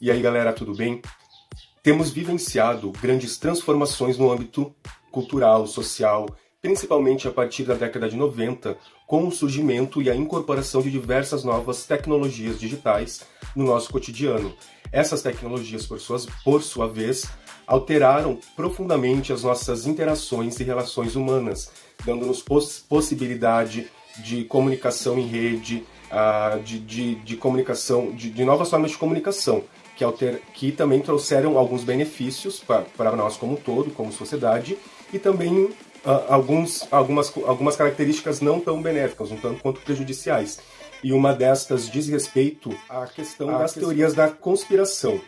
E aí galera, tudo bem? Temos vivenciado grandes transformações no âmbito cultural, social, principalmente a partir da década de 90, com o surgimento e a incorporação de diversas novas tecnologias digitais no nosso cotidiano. Essas tecnologias, por sua vez, alteraram profundamente as nossas interações e relações humanas, dando-nos possibilidade de comunicação em rede, de comunicação, de novas formas de comunicação, que também trouxeram alguns benefícios para nós como um todo, como sociedade, e também algumas características não tão benéficas, um tanto quanto prejudiciais. E uma destas diz respeito à questão das teorias da conspiração.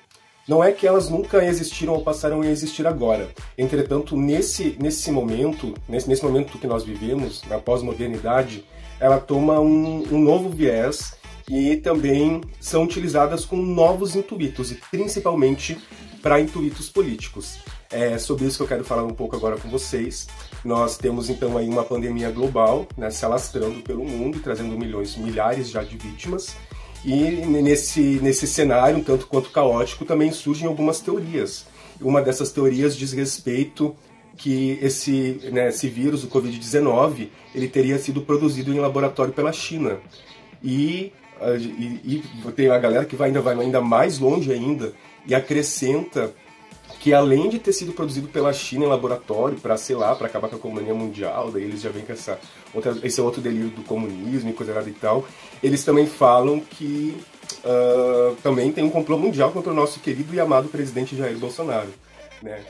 Não é que elas nunca existiram ou passaram a existir agora. Entretanto, nesse momento que nós vivemos, na pós-modernidade, ela toma um novo viés e também são utilizadas com novos intuitos, e principalmente para intuitos políticos. É sobre isso que eu quero falar um pouco agora com vocês. Nós temos então aí uma pandemia global, né, se alastrando pelo mundo e trazendo milhares já de vítimas. E nesse cenário, um tanto quanto caótico, também surgem algumas teorias. Uma dessas teorias diz respeito que esse vírus, o Covid-19, ele teria sido produzido em laboratório pela China. E tem a galera que vai ainda mais longe ainda e acrescenta que, além de ter sido produzido pela China em laboratório para, sei lá, para acabar com a economia mundial, daí eles já vêm com esse é outro delírio do comunismo e coisa errada e tal, eles também falam que também tem um complô mundial contra o nosso querido e amado presidente Jair Bolsonaro, né?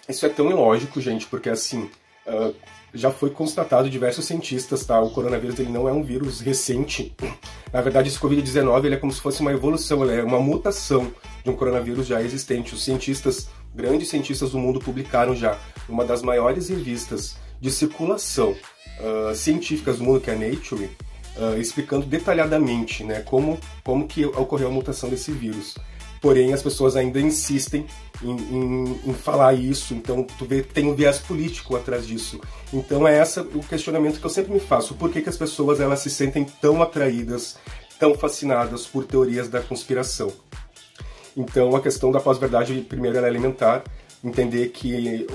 Isso é tão ilógico, gente, porque assim, já foi constatado diversos cientistas, tá? O coronavírus ele não é um vírus recente. Na verdade, esse Covid-19 ele é como se fosse uma evolução, ele é uma mutação de um coronavírus já existente. Os grandes cientistas do mundo, publicaram já numa das maiores revistas de circulação científicas do mundo, que é a Nature, explicando detalhadamente, né, como que ocorreu a mutação desse vírus. Porém, as pessoas ainda insistem em falar isso, então tu vê que tem um viés político atrás disso. Então é esse o questionamento que eu sempre me faço: por que as pessoas elas se sentem tão atraídas, tão fascinadas por teorias da conspiração? Então a questão da pós-verdade, primeiro, ela é elementar. Entender que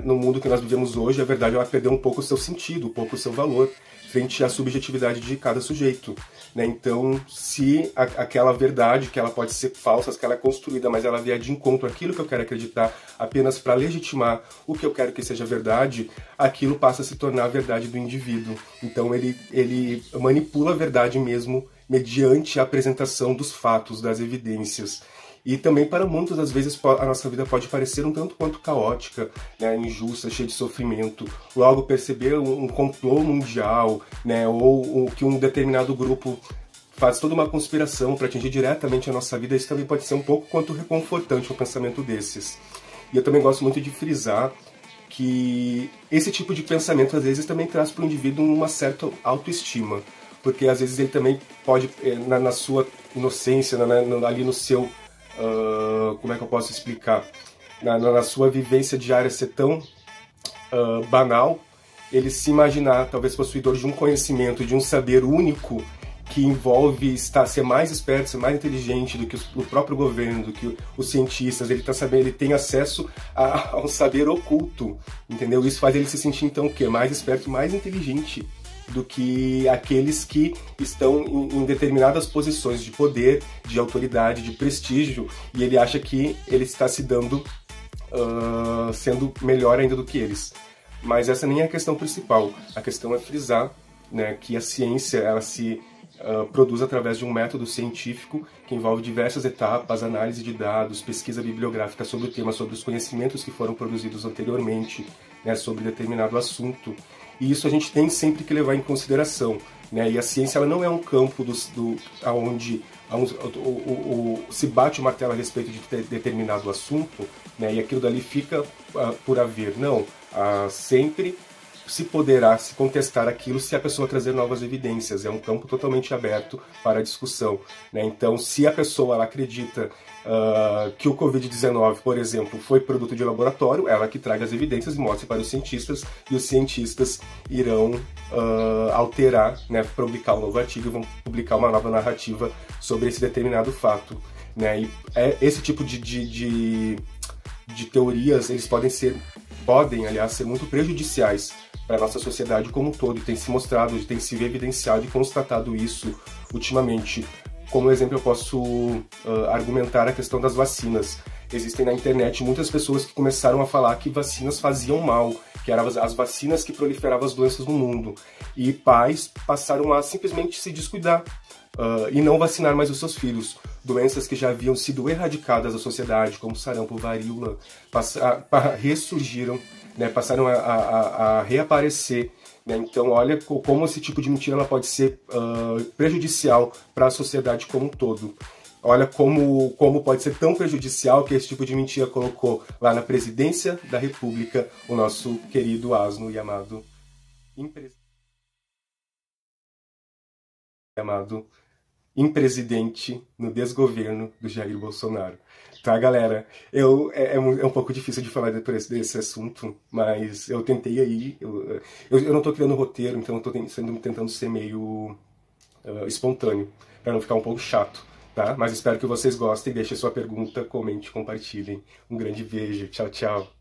no mundo que nós vivemos hoje, a verdade ela perdeu um pouco o seu sentido, um pouco o seu valor, frente à subjetividade de cada sujeito, né? Então, se aquela verdade, que ela pode ser falsa, que ela é construída, mas ela vier de encontro àquilo que eu quero acreditar, apenas para legitimar o que eu quero que seja verdade, aquilo passa a se tornar a verdade do indivíduo. Então, ele manipula a verdade mesmo mediante a apresentação dos fatos, das evidências. E também, para muitas das vezes, a nossa vida pode parecer um tanto quanto caótica, né, injusta, cheia de sofrimento. Logo, perceber um complô mundial, né, ou que um determinado grupo faz toda uma conspiração para atingir diretamente a nossa vida, isso também pode ser um pouco quanto reconfortante, um pensamento desses. E eu também gosto muito de frisar que esse tipo de pensamento, às vezes, também traz para o indivíduo uma certa autoestima. Porque, às vezes, ele também pode, na sua inocência, ali no seu... como é que eu posso explicar? Na sua vivência diária ser tão banal, ele se imaginar talvez possuidor de um conhecimento, de um saber único, que envolve ser mais esperto, ser mais inteligente do que o próprio governo, do que os cientistas. Ele tem acesso a um saber oculto, entendeu? Isso faz ele se sentir, então, o quê? Mais esperto, mais inteligente do que aqueles que estão em determinadas posições de poder, de autoridade, de prestígio, e ele acha que ele está se dando, sendo melhor ainda do que eles. Mas essa nem é a questão principal. A questão é frisar, né, que a ciência ela se produz através de um método científico que envolve diversas etapas, análise de dados, pesquisa bibliográfica sobre o tema, sobre os conhecimentos que foram produzidos anteriormente, né, sobre determinado assunto. E isso a gente tem sempre que levar em consideração, né? E a ciência ela não é um campo onde se bate o martelo a respeito de determinado assunto, né? E aquilo dali fica por haver. Não, sempre se poderá se contestar aquilo se a pessoa trazer novas evidências. É um campo totalmente aberto para discussão, né? Então, se a pessoa ela acredita que o Covid-19, por exemplo, foi produto de laboratório, ela que traga as evidências e mostre para os cientistas, e os cientistas irão alterar, né, publicar um novo artigo e vão publicar uma nova narrativa sobre esse determinado fato, né? E esse tipo de teorias, eles podem, aliás, ser muito prejudiciais para a nossa sociedade como um todo, e tem se mostrado, tem se evidenciado e constatado isso ultimamente. Como exemplo, eu posso argumentar a questão das vacinas. Existem na internet muitas pessoas que começaram a falar que vacinas faziam mal, que eram as vacinas que proliferavam as doenças no mundo. E pais passaram a simplesmente se descuidar e não vacinar mais os seus filhos. Doenças que já haviam sido erradicadas da sociedade, como sarampo, varíola, ressurgiram, né, passaram a reaparecer. Então, olha como esse tipo de mentira ela pode ser prejudicial para a sociedade como um todo. Olha como pode ser tão prejudicial que esse tipo de mentira colocou lá na presidência da República o nosso querido asno e amado impresidente no desgoverno do Jair Bolsonaro. Tá, galera? É um pouco difícil de falar desse assunto, mas eu tentei aí. Eu não tô criando roteiro, então eu tô tentando ser meio espontâneo, para não ficar um pouco chato, tá? Mas espero que vocês gostem, deixem sua pergunta, comente, compartilhem. Um grande beijo, tchau, tchau!